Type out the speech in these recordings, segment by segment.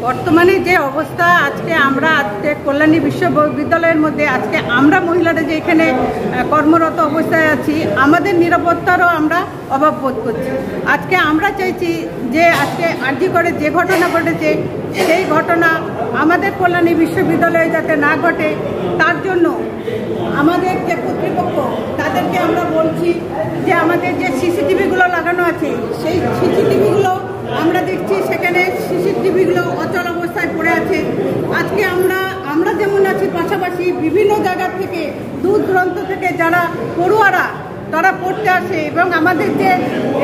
বর্তমানে যে অবস্থা আজকে আমরা আজকে কল্যাণী বিশ্ববিদ্যালয়ের মধ্যে আজকে আমরা মহিলারা যে এখানে কর্মরত অবস্থায় আছি, আমাদের নিরাপত্তারও আমরা অভাব বোধ করছি। আজকে আমরা চাইছি যে আজকে আরজি করে যে ঘটনা ঘটেছে সেই ঘটনা আমাদের কল্যাণী বিশ্ববিদ্যালয়ে যাতে না ঘটে, তার জন্য আমাদের যে কর্তৃপক্ষ তাদেরকে আমরা বলছি যে আমাদের যে সিসিটিভিগুলো লাগানো আছে সেই সিসিটিভিগুলো আমরা দেখছি সেখানে সিসিটিভিগুলো অচল অবস্থায় পড়ে আছে। আজকে আমরা যেমন আছি, পাশাপাশি বিভিন্ন জায়গা থেকে দূর দূরান্ত থেকে যারা পড়ুয়ারা তারা পড়তে আসে এবং আমাদের যে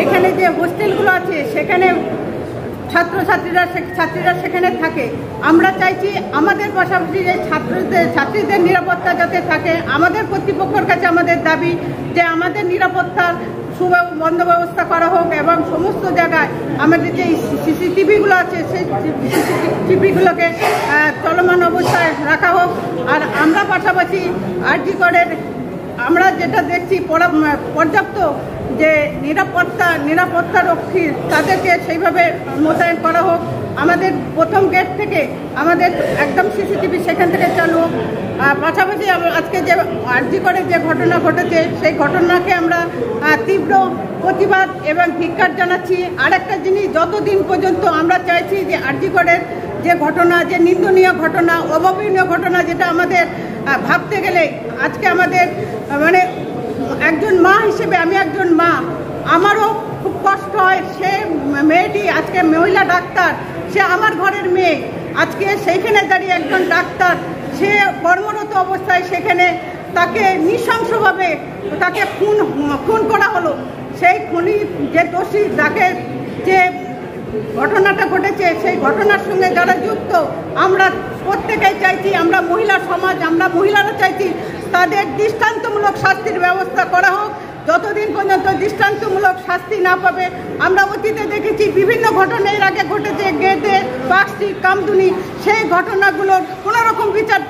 এখানে যে হোস্টেলগুলো আছে সেখানে ছাত্রীরা সেখানে থাকে। আমরা চাইছি আমাদের পাশাপাশি যে ছাত্রীদের নিরাপত্তা যাতে থাকে। আমাদের কর্তৃপক্ষের কাছে আমাদের দাবি যে আমাদের নিরাপত্তার বন্দোবস্ত করা হোক এবং সমস্ত জায়গায় আমাদের যে সিসিটিভিগুলো আছে সেই সিসিটিভিগুলোকে চলমান অবস্থায় রাখা হোক। আর আমরা পাশাপাশি আরজি করের আমরা যেটা দেখছি পর্যাপ্ত যে নিরাপত্তারক্ষী তাদেরকে সেইভাবে মোতায়েন করা হোক। আমাদের প্রথম গেট থেকে আমাদের একদম সিসিটিভি সেখান থেকে চালু হোক। পাশাপাশি আজকে যে আরজি করে যে ঘটনা ঘটেছে সেই ঘটনাকে আমরা তীব্র প্রতিবাদ এবং ধিক্কার জানাচ্ছি। আরেকটা জিনিস, যতদিন পর্যন্ত আমরা চাইছি যে আরজি করের যে ঘটনা, যে নিন্দনীয় ঘটনা, অভাবনীয় ঘটনা, যেটা আমাদের ভাবতে গেলে আজকে আমাদের মানে একজন মা হিসেবে, আমি একজন মা, আমারও খুব কষ্ট হয়। সে মেয়েটি আজকে মহিলা ডাক্তার, সে আমার ঘরের মেয়ে, আজকে সেইখানে দাঁড়িয়ে একজন ডাক্তার সে কর্মরত অবস্থায় সেখানে তাকে নৃশংসভাবে তাকে খুন করা হলো। সেই খুনি যে দোষী, তাকে যে ঘটনাটা ঘটেছে সেই ঘটনার সঙ্গে যারা যুক্ত, আমরা প্রত্যেকেই চাইছি, আমরা মহিলা সমাজ, আমরা মহিলারা চাইছি তাদের দৃষ্টান্তমূলক শাস্তির ব্যবস্থা করা হোক। যতদিন পর্যন্ত দৃষ্টান্তমূলক শাস্তি না পাবে, আমরা অতীতে দেখেছি বিভিন্ন ঘটনা এর আগে ঘটেছে, গেদে, পার্কস্ট্রিট, কামদুনি, সেই ঘটনাগুলোর কোনো রকম বিচার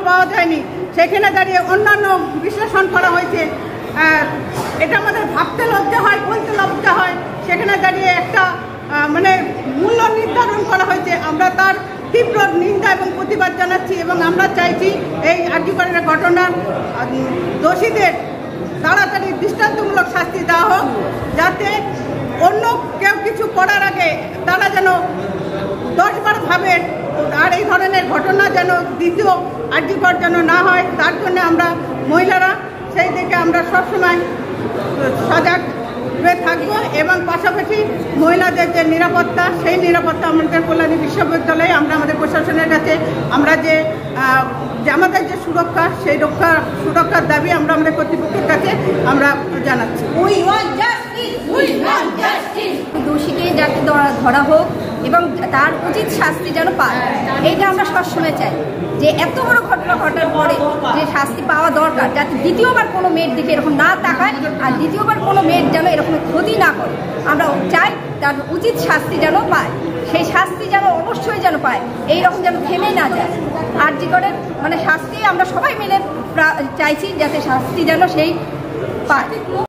পাওয়া যায়নি। সেখানে দাঁড়িয়ে অন্যান্য বিশ্লেষণ করা হয়েছে। এটা আমাদের ভাবতে লজ্জা হয়, বলতে লজ্জা হয়। সেখানে দাঁড়িয়ে একটা মানে মূল্য নির্ধারণ করা হয়েছে। আমরা তার তীব্র নিন্দা এবং প্রতিবাদ জানাচ্ছি এবং আমরা চাইছি এই আরজি করের ঘটনার দোষীদের তাড়াতাড়ি দৃষ্টান্তমূলক শাস্তি দেওয়া হোক, যাতে অন্য কেউ কিছু করার আগে তারা যেন 10বার ভাবে আর এই ধরনের ঘটনা যেন দ্বিতীয় আরজি কর যেন না হয়। তার জন্য আমরা মহিলারা সেই দিকে আমরা সবসময় সজাগ হয়ে থাকবো এবং পাশাপাশি মহিলাদের যে নিরাপত্তা, সেই নিরাপত্তা আমাদের কল্যাণী বিশ্ববিদ্যালয়ে আমরা আমাদের প্রশাসনের কাছে আমরা যে আমাদের যে সুরক্ষা, সেই সুরক্ষার দাবি আমরা আমাদের কর্তৃপক্ষের কাছে আমরা জানাচ্ছি। দোষীকে যাতে ধরা হোক এবং তার উচিত শাস্তি যেন পায়, এইটা আমরা সবসময় চাই। যে এত বড় ঘটনা ঘটার পরে যে শাস্তি পাওয়া দরকার, যাতে দ্বিতীয়বার কোনো মেয়ের দিকে এরকম না তাকায় আর দ্বিতীয়বার কোনো মেয়ের যেন এরকম ক্ষতি না করে। আমরা চাই তার উচিত শাস্তি যেন পায়, সেই শাস্তি যেন অবশ্যই যেন পায়, এইরকম যেন থেমে না যায়। আরজি করের মানে শাস্তি আমরা সবাই মিলে চাইছি যাতে শাস্তি যেন সেই পায়।